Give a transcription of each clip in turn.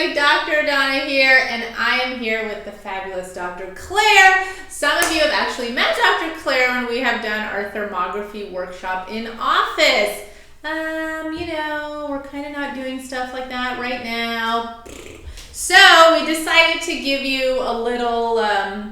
everybody, Dr. Donna here, and I am here with the fabulous Dr. Claire. Some of you have actually met Dr. Claire when we have done our thermography workshop in office. We're kind of not doing stuff like that right now. So we decided to give you a little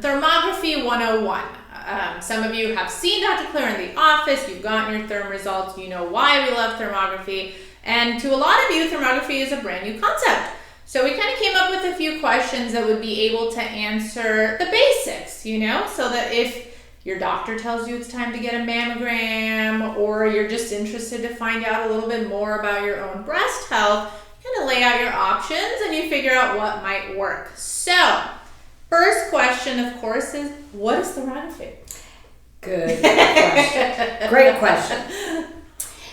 thermography 101. Some of you have seen Dr. Claire in the office, you've gotten your therm results, you know why we love thermography. And to a lot of you, thermography is a brand new concept. So we kind of came up with a few questions that would be able to answer the basics, so that if your doctor tells you it's time to get a mammogram, or you're just interested to find out a little bit more about your own breast health, you kind of lay out your options and you figure out what might work. So, first question, of course, is what is thermography? Good question. Great question.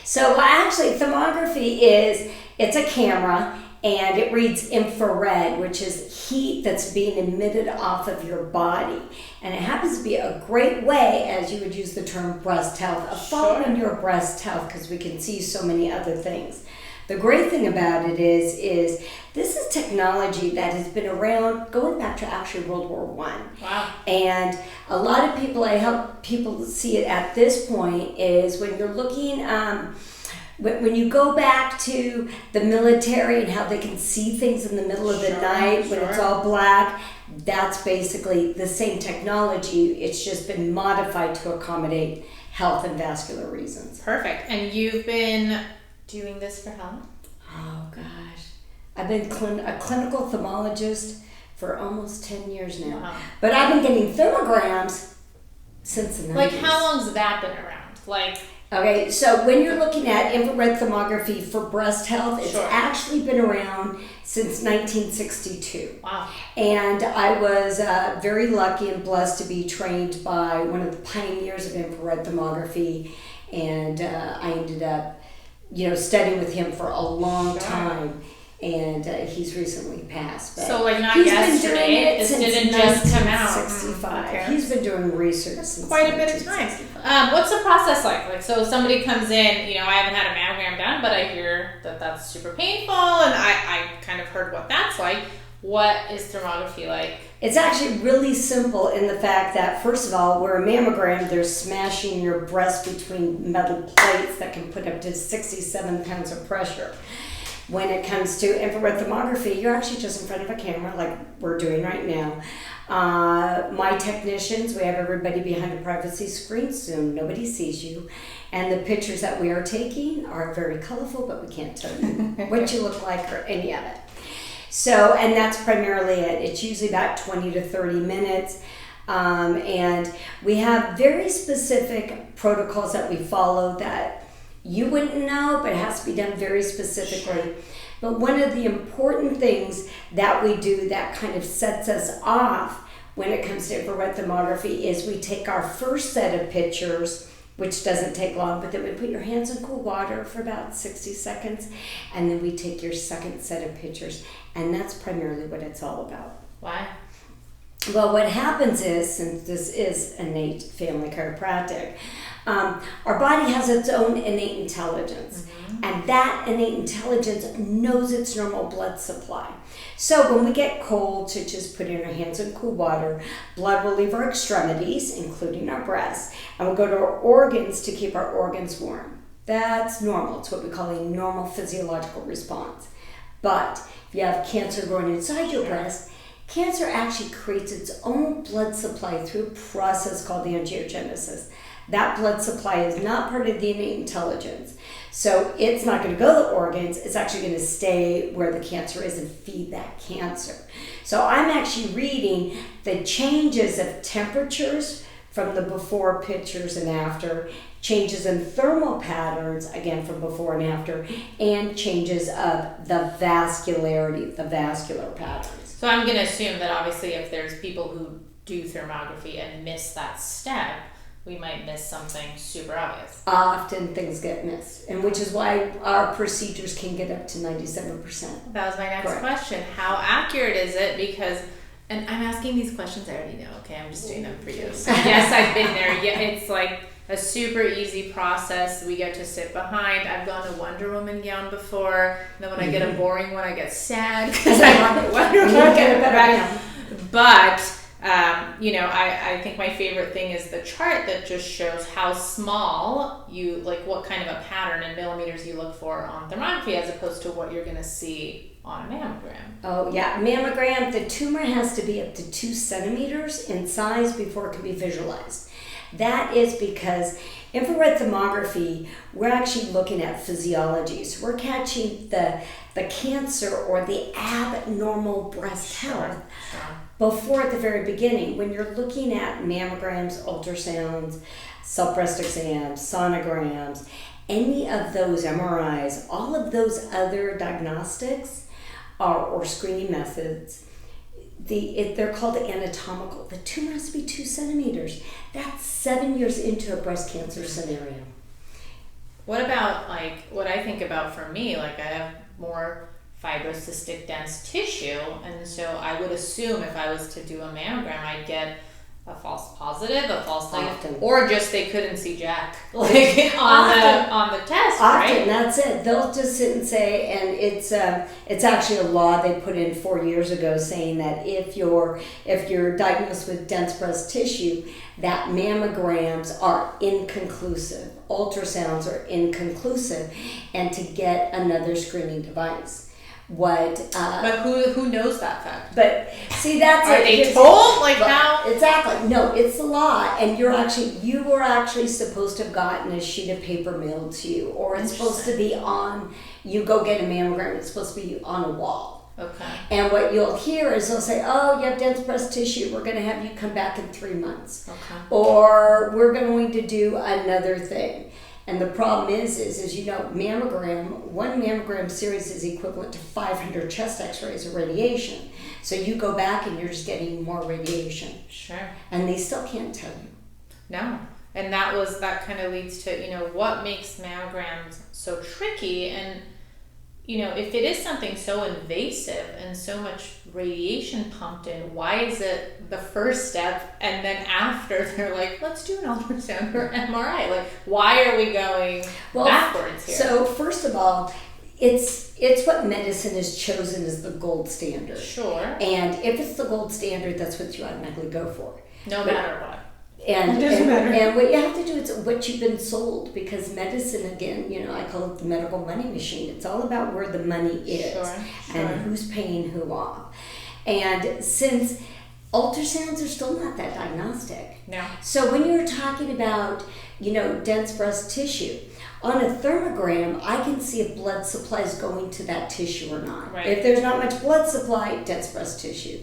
So actually, thermography it's a camera, and it reads infrared, which is heat that's being emitted off of your body. And it happens to be a great way, as you would use the term breast health, of following your breast health, because we can see so many other things. The great thing about it is this is technology that has been around going back to actually World War I. Wow. And a lot of people, I help people see it at this point, is when you're looking, when you go back to the military and how they can see things in the middle of the night when it's all black, that's basically the same technology. It's just been modified to accommodate health and vascular reasons. Perfect. And you've been doing this for how long? Oh gosh, I've been a clinical thermologist for almost 10 years now. Wow. But I've been getting thermograms since the 90s. Like, how long's that been around? Okay, so when you're looking at infrared thermography for breast health, it's actually been around since 1962. Wow. And I was very lucky and blessed to be trained by one of the pioneers of infrared thermography, and I ended up studying with him for a long time, and he's recently passed. But so not he's yesterday, been doing it didn't just come out. 65. Okay. He's been doing research since quite a bit of time. What's the process like? So somebody comes in, I haven't had a mammogram done, but I hear that that's super painful, and I kind of heard what that's like. What is thermography like? It's actually really simple in the fact that, first of all, where a mammogram, they're smashing your breast between metal plates that can put up to 67 pounds of pressure. When it comes to infrared thermography, you're actually just in front of a camera like we're doing right now. My technicians, we have everybody behind a privacy screen, so nobody sees you. And the pictures that we are taking are very colorful, but we can't tell you what you look like or any of it. So, and that's primarily it. It's usually about 20 to 30 minutes. And we have very specific protocols that we follow that you wouldn't know, but it has to be done very specifically. Sure. But one of the important things that we do that kind of sets us off when it comes to infrared thermography is we take our first set of pictures, which doesn't take long, but then we put your hands in cool water for about 60 seconds, and then we take your second set of pictures, and that's primarily what it's all about. Why? Well, what happens is, since this is innate family chiropractic, our body has its own innate intelligence, and that innate intelligence knows its normal blood supply. So when we get cold, to just put in our hands in cool water, blood will leave our extremities, including our breasts, and we'll go to our organs to keep our organs warm. That's normal. It's what we call a normal physiological response. But if you have cancer growing inside your breast, cancer actually creates its own blood supply through a process called angiogenesis. That blood supply is not part of the innate intelligence. So it's not going to go to the organs, it's actually going to stay where the cancer is and feed that cancer. So I'm actually reading the changes of temperatures from the before pictures and after, changes in thermal patterns, again from before and after, and changes of the vascularity, the vascular patterns. So I'm going to assume that obviously if there's people who do thermography and miss that step, we might miss something super obvious. Often things get missed, and which is why our procedures can get up to 97%. That was my next question. How accurate is it? Because, and I'm asking these questions I already know, okay? I'm just doing them for you. So yes, I've been there. Yeah, it's like a super easy process. We get to sit behind. I've gone a Wonder Woman gown before. And then when I get a boring one, I get sad because I want the Wonder Woman. But I think my favorite thing is the chart that just shows how small you, like what kind of a pattern in millimeters you look for on thermography as opposed to what you're going to see on a mammogram. Oh yeah, mammogram, the tumor has to be up to 2 centimeters in size before it can be visualized. That is because infrared thermography, we're actually looking at physiology. So we're catching the cancer or the abnormal breast health before at the very beginning. When you're looking at mammograms, ultrasounds, self-breast exams, sonograms, any of those MRIs, all of those other diagnostics or screening methods, they're called anatomical. The tumor has to be 2 centimeters. That's 7 years into a breast cancer scenario. What about, like, what I think about for me, like I have more fibrocystic dense tissue, and so I would assume if I was to do a mammogram, I'd get a false positive, a false negative, or just they couldn't see jack like on the test, right? Often, that's it. They'll just sit and say, and it's actually a law they put in 4 years ago saying that if you're diagnosed with dense breast tissue, that mammograms are inconclusive, ultrasounds are inconclusive, and to get another screening device. But who knows that fact? But see, that's are they told like how? Exactly. No, it's the law, and you were actually supposed to have gotten a sheet of paper mailed to you, or it's supposed to be on. You go get a mammogram. It's supposed to be on a wall. Okay. And what you'll hear is they'll say, "Oh, you have dense breast tissue. We're going to have you come back in 3 months." Okay. Or we're going to do another thing. And the problem is you know, one mammogram series is equivalent to 500 chest x-rays of radiation. So you go back and you're just getting more radiation. Sure. And they still can't tell you. No. And that kind of leads to, you know, what makes mammograms so tricky. And, you know, if it is something so invasive and so much radiation pumped in, why is it the first step and then after they're like, let's do an ultrasound or MRI? Like, why are we going backwards here? So first of all, it's what medicine has chosen as the gold standard. Sure. And if it's the gold standard, that's what you automatically go for. No matter what. And, it doesn't matter. And what you have to do is what you've been sold, because medicine, again, you know, I call it the medical money machine. It's all about where the money is and who's paying who off. And since ultrasounds are still not that diagnostic. No. So when you're talking about, you know, dense breast tissue, on a thermogram, I can see if blood supply is going to that tissue or not. Right. If there's not much blood supply, dense breast tissue.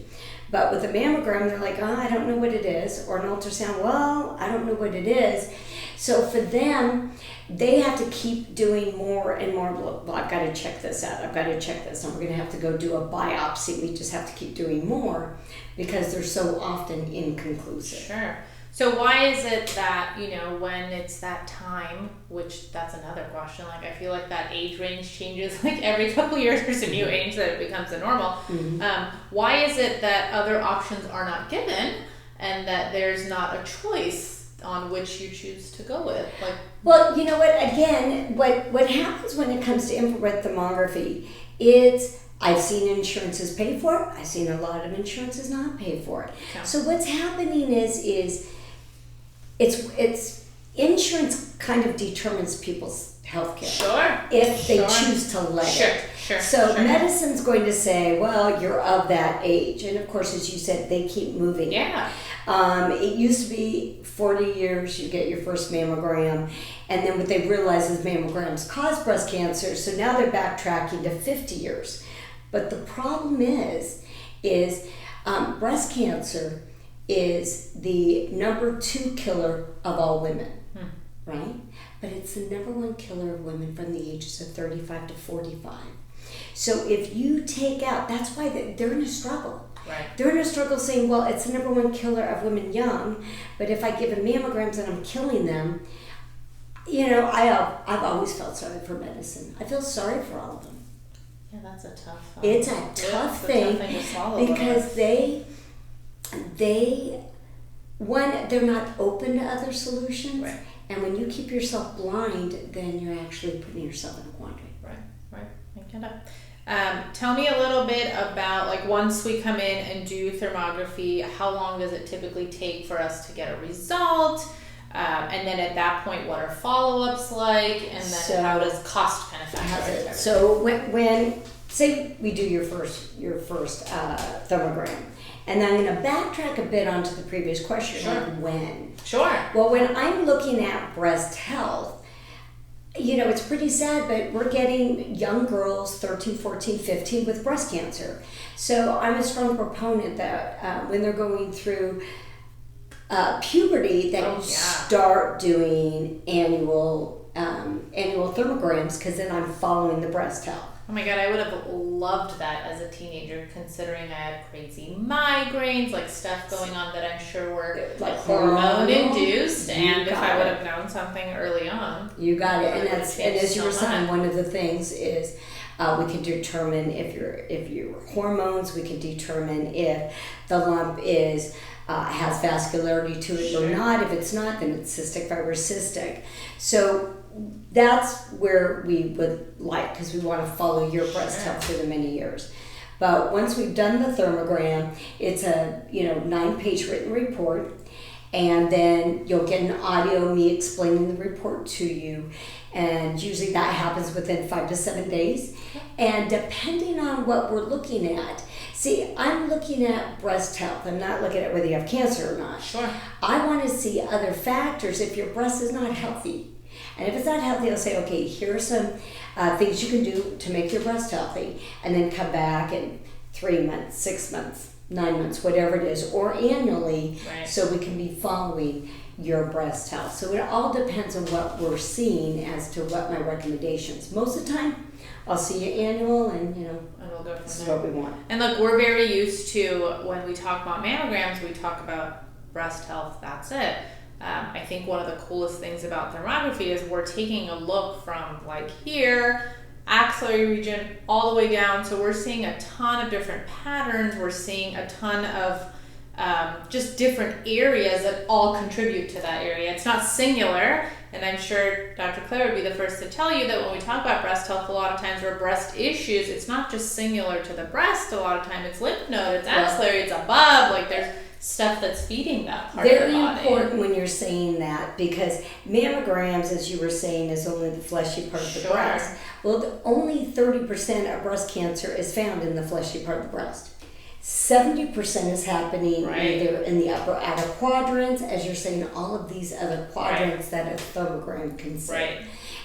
But with a mammogram, they're like, I don't know what it is. Or an ultrasound, well, I don't know what it is. So for them, they have to keep doing more and more. Well, I've got to check this out. I've got to check this. And we're going to have to go do a biopsy. We just have to keep doing more because they're so often inconclusive. Sure. So why is it that, you know, when it's that time, which that's another question, like I feel like that age range changes like every couple of years there's a new age that it becomes the normal. Mm-hmm. Why is it that other options are not given and that there's not a choice on which you choose to go with? Like, well, you know what, again, what happens when it comes to infrared thermography, I've seen insurances pay for it. I've seen a lot of insurances not pay for it. Yeah. So what's happening is it's insurance kind of determines people's health care. Sure. If they choose to let it. Sure. So medicine's going to say, well, you're of that age. And of course, as you said, they keep moving. Yeah. It used to be 40 years, you get your first mammogram. And then what they realize is mammograms cause breast cancer. So now they're backtracking to 50 years. But the problem is breast cancer is the number 2 killer of all women, right? But it's the number 1 killer of women from the ages of 35 to 45. So if you take out, that's why they're in a struggle. Right. They're in a struggle saying, well, it's the number 1 killer of women young, but if I give them mammograms and I'm killing them, you know, I've always felt sorry for medicine. I feel sorry for all of them. Yeah, that's a tough. It's a tough thing to swallow because they're not open to other solutions, right. And when you keep yourself blind, then you're actually putting yourself in a quandary. Right. I get it. Tell me a little bit about, like, once we come in and do thermography, how long does it typically take for us to get a result? And then at that point, what are follow-ups like? And then how does cost kind of factor into So when say we do your first thermogram, and I'm going to backtrack a bit onto the previous question. Sure. Like when? Sure. Well, when I'm looking at breast health, it's pretty sad, but we're getting young girls, 13, 14, 15, with breast cancer. So I'm a strong proponent that when they're going through puberty, that you start doing annual thermograms, because then I'm following the breast health. Oh my God, I would have loved that as a teenager, considering I had crazy migraines, like stuff going on that I'm sure were like hormone induced. And if I would have known something early on, you got it. And as you were saying, one of the things is we can determine if your hormones. We can determine if the lump has vascularity to it or not. If it's not, then it's cystic fibrocystic. So that's where we would like, because we want to follow your breast health for the many years. But once we've done the thermogram, it's a 9-page written report, and then you'll get an audio of me explaining the report to you, and usually that happens within 5 to 7 days. And depending on what we're looking at, see, I'm looking at breast health. I'm not looking at whether you have cancer or not. Sure. I want to see other factors if your breast is not healthy. And if it's not healthy, I'll say, okay, here are some things you can do to make your breast healthy, and then come back in 3 months, 6 months, 9 months, whatever it is, or annually, so we can be following your breast health. So it all depends on what we're seeing as to what my recommendations. Most of the time, I'll see you annual, and and we'll go from this there. is what we want. And look, we're very used to, when we talk about mammograms, we talk about breast health, that's it. I think one of the coolest things about thermography is we're taking a look from, like, here, axillary region, all the way down. So we're seeing a ton of different patterns. We're seeing a ton of just different areas that all contribute to that area. It's not singular, and I'm sure Dr. Claire would be the first to tell you that when we talk about breast health, a lot of times or breast issues, it's not just singular to the breast. A lot of time it's lymph node, it's axillary, it's above, like there's stuff that's feeding that part of the body. Very important when you're saying that, because mammograms, as you were saying, is only the fleshy part of the breast. Well, only 30% of breast cancer is found in the fleshy part of the breast. 70% is happening either in the upper outer quadrants, as you're saying, all of these other quadrants that a thermogram can see.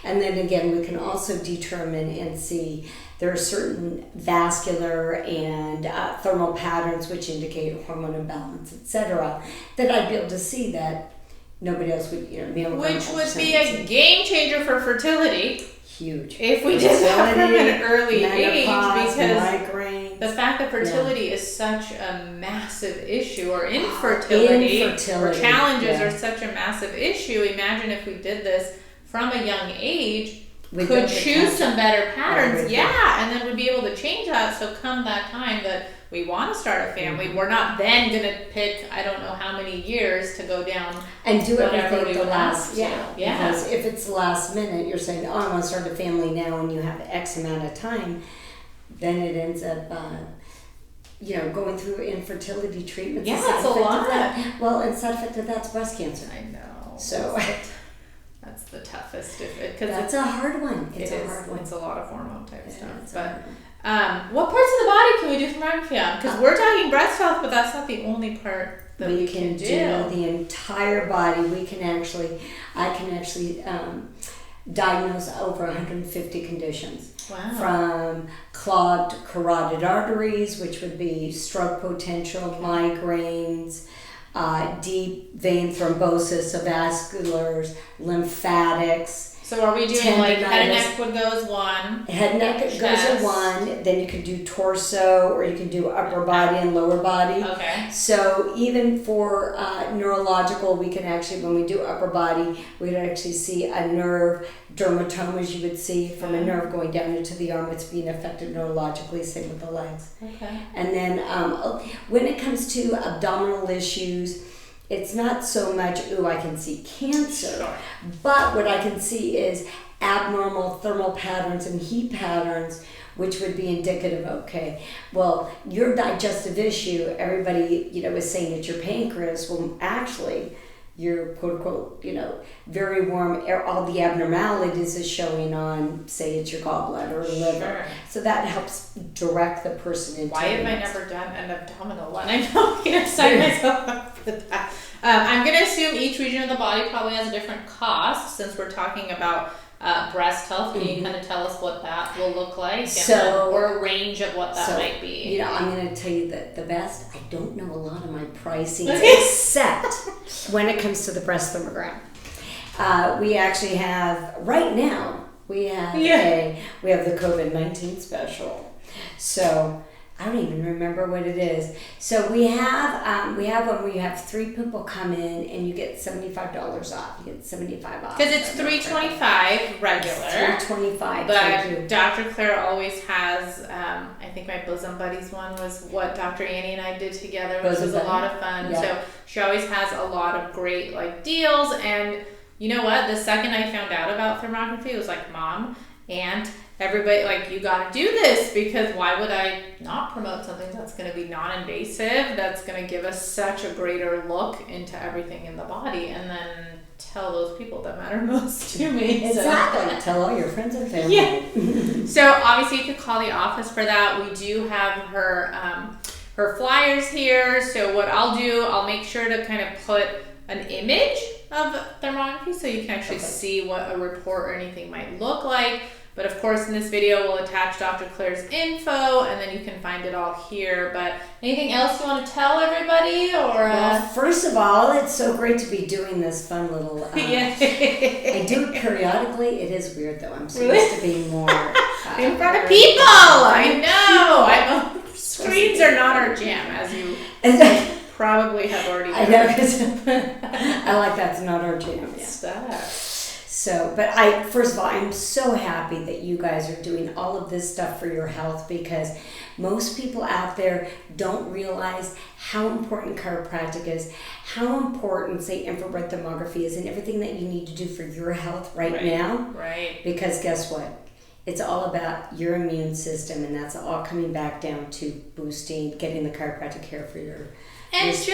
And then again, we can also determine and see there are certain vascular and thermal patterns which indicate hormone imbalance, etc., that I'd be able to see that nobody else would, which would be a game changer for fertility. Huge. If we did that from an early age, because migraines, the fact that fertility is such a massive issue, or infertility or challenges are such a massive issue. Imagine if we did this from a young age, could choose some better patterns, and then we'd be able to change that. So come that time that we want to start a family, we're not then going to pick, I don't know how many years to go down and do everything the last, because if it's last minute, you're saying, oh, I want to start a family now, and you have X amount of time, then it ends up, going through infertility treatments. Yeah, it's a lot. Well, and side effect of that's breast cancer. I know. So that's the toughest, because that's a hard one. It's a lot of hormone type stuff. But what parts of the body can we do thermography on? Because we're talking breast health, but that's not the only part that we can do. The entire body. I can actually diagnose over 150 conditions. Wow. From clogged carotid arteries, which would be stroke potential, migraines, deep vein thrombosis, so vasculars, lymphatics. So are we doing like head and neck would go as one? Head and neck goes as one. Then you can do torso, or you can do upper body and lower body. Okay. So even for neurological, we can actually, when we do upper body, we can actually see a nerve dermatoma, as you would see from a nerve going down into the arm. It's being affected neurologically. Same with the legs. Okay. And then when it comes to abdominal issues, it's not so much, ooh, I can see cancer, Sure. but what I can see is abnormal thermal patterns and heat patterns, which would be indicative, okay, well, your digestive issue, everybody, is saying it's your pancreas. Well, actually, your quote unquote, very warm, all the abnormalities is showing on, say it's your gallbladder or liver. Sure. So that helps direct the person into Why have I never done an abdominal one? I'm not going to sign myself up for that. I'm going to assume each region of the body probably has a different cost, since we're talking about breast health. Can you kind of tell us what that will look like, or a range of what that might be? I'm going to tell you that the best, I don't know a lot of my pricing, except when it comes to the breast thermogram. We actually have, right now, we have the COVID-19 special. So I don't even remember what it is. So we have when we have 3 people come in and you get $75 off. You get $75 off. Because it's $325 regular. $325. But Dr. Claire always has, I think my Bosom Buddies one was what Dr. Annie and I did together, which was a lot of fun. Yeah. So she always has a lot of great deals. And you know what? The second I found out about thermography, it was like, Mom, Aunt, everybody, you got to do this, because why would I not promote something that's going to be non-invasive, that's going to give us such a greater look into everything in the body, and then tell those people that matter most to me. Exactly. So. Tell all your friends and family. Yeah. So obviously you could call the office for that. We do have her flyers here. So what I'll do, I'll make sure to kind of put an image of thermography so you can actually see what a report or anything might look like. But of course, in this video, we'll attach Dr. Claire's info, and then you can find it all here. But anything else you want to tell everybody? Well, first of all, it's so great to be doing this fun little... I do it periodically. It is weird, though. I'm supposed to be more... in front of people! I know! Screens are not our jam, as you probably have already heard. I know, because I like that's not our jam. Yeah. So, but first of all, I'm so happy that you guys are doing all of this stuff for your health, because most people out there don't realize how important chiropractic is, how important, say, infrared thermography is, and everything that you need to do for your health right now. Right. Because guess what? It's all about your immune system, and that's all coming back down to boosting, getting the chiropractic care for your and just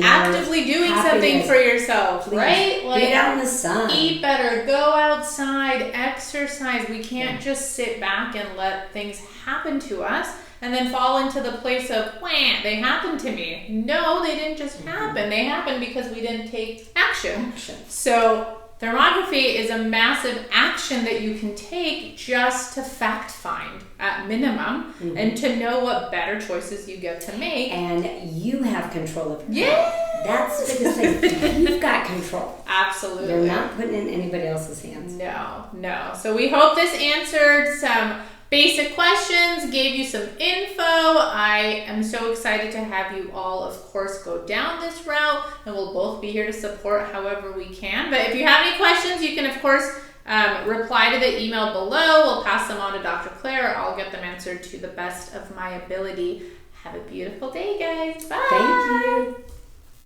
actively doing something for yourself, right? Get out in the sun. Eat better, go outside, exercise. We can't just sit back and let things happen to us and then fall into the place of, wham, they happened to me. No, they didn't just happen. They happened because we didn't take action. So thermography is a massive action that you can take just to fact find at minimum, and to know what better choices you get to make. And you have control of your health. That's the biggest thing. You've got control. Absolutely. You're not putting it in anybody else's hands. No. So we hope this answered some basic questions, gave you some info. I am so excited to have you all, of course, go down this route, and we'll both be here to support however we can. But if you have any questions, you can, of course, reply to the email below. We'll pass them on to Dr. Claire. I'll get them answered to the best of my ability. Have a beautiful day, guys. Bye. Thank you.